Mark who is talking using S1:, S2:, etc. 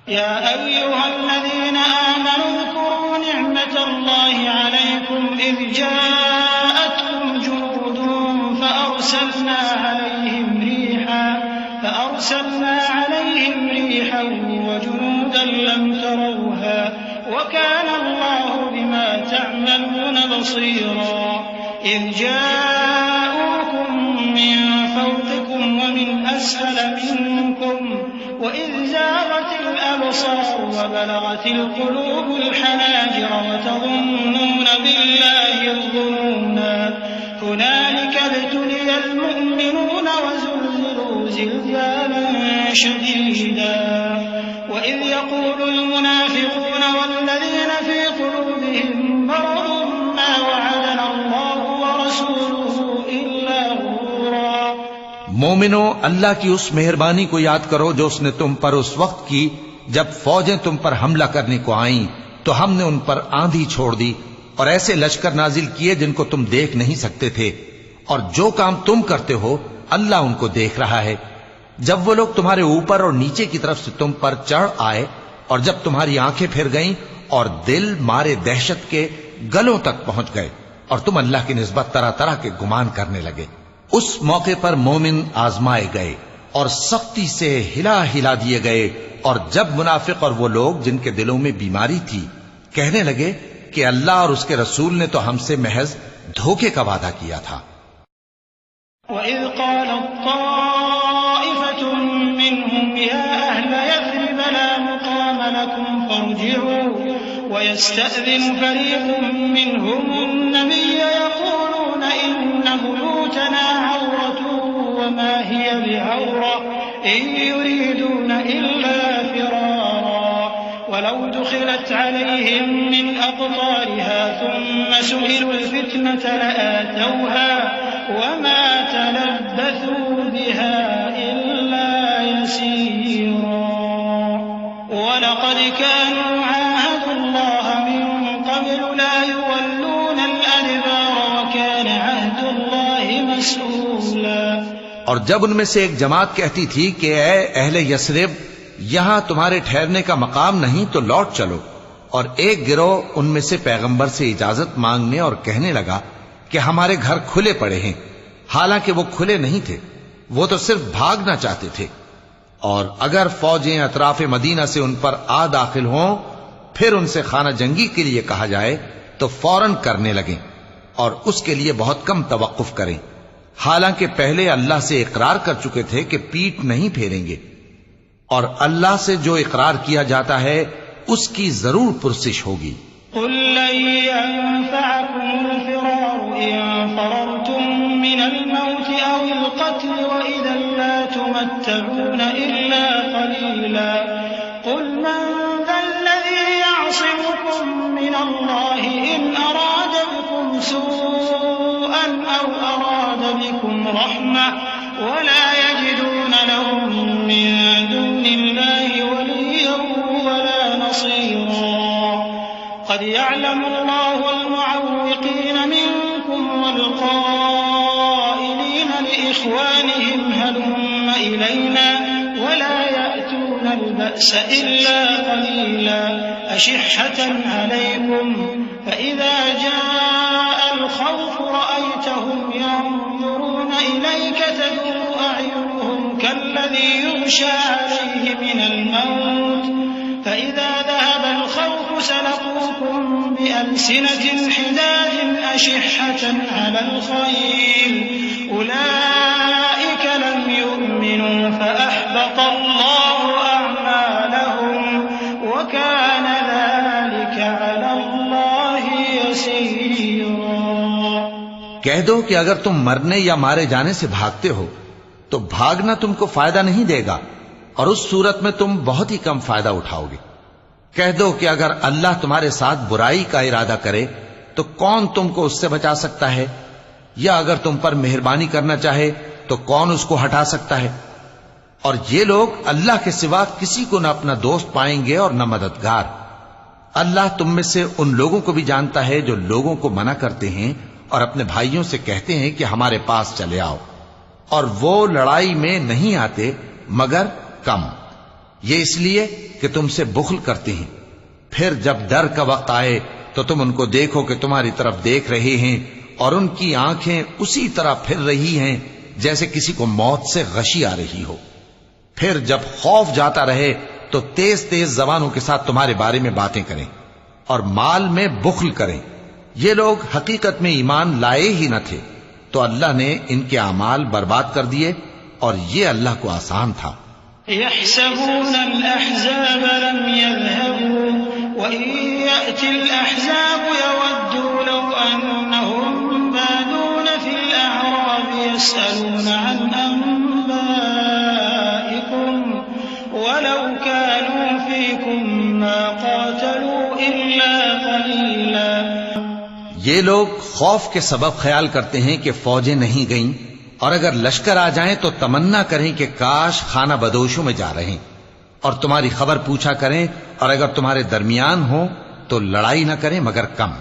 S1: يا أيها الذين آمنوا اذكروا نعمة الله عليكم إذ جاءتكم جنود فأرسلنا عليهم ريحا وجنودا لم تروها وكان الله بما تعملون بصيرا إذ جاءوكم من فوقكم ومن أسفل منكم وإذ زاغت الأبصار وبلغت القلوب الحناجر وتظنون بالله الظنونا هنالك ابتلي المؤمنون وزلزلوا زلزالا شديدا وإذ يقول المنافقون والذين في قلوبهم مرض ما وعدنا الله ورسوله إلا غرورا۔
S2: مومنو، اللہ کی اس مہربانی کو یاد کرو جو اس نے تم پر اس وقت کی جب فوجیں تم پر حملہ کرنے کو آئیں تو ہم نے ان پر آندھی چھوڑ دی اور ایسے لشکر نازل کیے جن کو تم دیکھ نہیں سکتے تھے، اور جو کام تم کرتے ہو اللہ ان کو دیکھ رہا ہے۔ جب وہ لوگ تمہارے اوپر اور نیچے کی طرف سے تم پر چڑھ آئے اور جب تمہاری آنکھیں پھر گئیں اور دل مارے دہشت کے گلوں تک پہنچ گئے اور تم اللہ کی نسبت طرح طرح کے گمان کرنے لگے، اس موقع پر مومن آزمائے گئے اور سختی سے ہلا ہلا دیے گئے، اور جب منافق اور وہ لوگ جن کے دلوں میں بیماری تھی کہنے لگے کہ اللہ اور اس کے رسول نے تو ہم سے محض دھوکے کا وعدہ کیا تھا۔
S1: وَإِذْ قَالَتْ طَائِفَةٌ مِّنْهُمْ يَا أَهْلَ يَثْرِبَ لَا مُقَامَ لَكُمْ فَارْجِعُوا وَيَسْتَأْذِنُ فَرِيقٌ مِّنْهُمُ النَّبِيَّ يَقُولُونَ إِنَّ بُيُوتَنَا عَوْرَةٌ وَمَا هِيَ بِعَوْرَةٍ إِن يُرِيدُونَ إِلَّا فِرَارًا وَلَوْ دُخِلَتْ عَلَيْهِمْ مِنْ أَقْطَارِهَا ثُمَّ سُئِلُوا الْفِتْنَةَ لَآتَوْهَا وَمَا تَلَبَّثُوا بِهَا إِلَّا يَسِيرًا وَلَقَدْ كَانُوا عَاهَدُوا اللَّهَ مِن قَبْلُ لَا يُوَلُّونَ الْأَدْبَارَ وَكَانَ عَهْدُ اللَّهِ مَسْئُولًا۔
S2: اور جب ان میں سے ایک جماعت کہتی تھی کہ اے اہل یثرب، یہاں تمہارے ٹھہرنے کا مقام نہیں تو لوٹ چلو، اور ایک گروہ ان میں سے پیغمبر سے اجازت مانگنے اور کہنے لگا کہ ہمارے گھر کھلے پڑے ہیں، حالانکہ وہ کھلے نہیں تھے، وہ تو صرف بھاگنا چاہتے تھے، اور اگر فوجیں اطراف مدینہ سے ان پر آ داخل ہوں پھر ان سے خانہ جنگی کے لیے کہا جائے تو فوراً کرنے لگیں اور اس کے لیے بہت کم توقف کریں، حالانکہ پہلے اللہ سے اقرار کر چکے تھے کہ پیٹ نہیں پھیریں گے، اور اللہ سے جو اقرار کیا جاتا ہے اس کی ضرور پرسش ہوگی۔
S1: قل لن ينفعكم الفرار إن فررتم من الموت أو القتل وإذا لا تمتعون إلا قليلا قل من ذا الذي يعصمكم من الله إن أراد بكم سوءا أو أراد بكم رحمة ولا يجدون لهم من دون الله وليا ولا نصيرا قد يعلم الله المعوقين منكم والقائلين لإخوانهم هلم إلينا ولا يأتون البأس إلا قليلا أشحة عليكم فإذا جاء الخوف رأيتهم ينظرون إليك تدور أعينهم كالذي يغشى عليه من الموت فإذا ذهب الخوف سلقوكم بألسنة حداد أشحة على الخير أولئك لم يؤمنوا فأحبط الله أعمالهم وكان ذلك على الله يسيرا۔
S2: کہہ دو کہ اگر تم مرنے یا مارے جانے سے بھاگتے ہو تو بھاگنا تم کو فائدہ نہیں دے گا، اور اس صورت میں تم بہت ہی کم فائدہ اٹھاؤ گے۔ کہہ دو کہ اگر اللہ تمہارے ساتھ برائی کا ارادہ کرے تو کون تم کو اس سے بچا سکتا ہے، یا اگر تم پر مہربانی کرنا چاہے تو کون اس کو ہٹا سکتا ہے؟ اور یہ لوگ اللہ کے سوا کسی کو نہ اپنا دوست پائیں گے اور نہ مددگار۔ اللہ تم میں سے ان لوگوں کو بھی جانتا ہے جو لوگوں کو منع کرتے ہیں اور اپنے بھائیوں سے کہتے ہیں کہ ہمارے پاس چلے آؤ، اور وہ لڑائی میں نہیں آتے مگر کم، یہ اس لیے کہ تم سے بخل کرتے ہیں، پھر جب ڈر کا وقت آئے تو تم ان کو دیکھو کہ تمہاری طرف دیکھ رہے ہیں اور ان کی آنکھیں اسی طرح پھر رہی ہیں جیسے کسی کو موت سے غشی آ رہی ہو۔ پھر جب خوف جاتا رہے تو تیز تیز زبانوں کے ساتھ تمہارے بارے میں باتیں کریں اور مال میں بخل کریں۔ یہ لوگ حقیقت میں ایمان لائے ہی نہ تھے، تو اللہ نے ان کے اعمال برباد کر دیے، اور یہ اللہ کو آسان تھا۔
S1: يحسبون الأحزاب لم يذهبوا وإن يأتي الأحزاب يودوا لو أنهم بادون في الأعراب يسألون عن أنبائكم ولو كانوا فيكم ما قاتلوا إلا قليلا۔
S2: یہ لوگ خوف کے سبب خیال کرتے ہیں کہ فوجیں نہیں گئیں، اور اگر لشکر آ جائیں تو تمنا کریں کہ کاش خانہ بدوشوں میں جا رہیں، اور تمہاری خبر پوچھا کریں، اور اگر تمہارے درمیان ہوں تو لڑائی نہ کریں مگر کم۔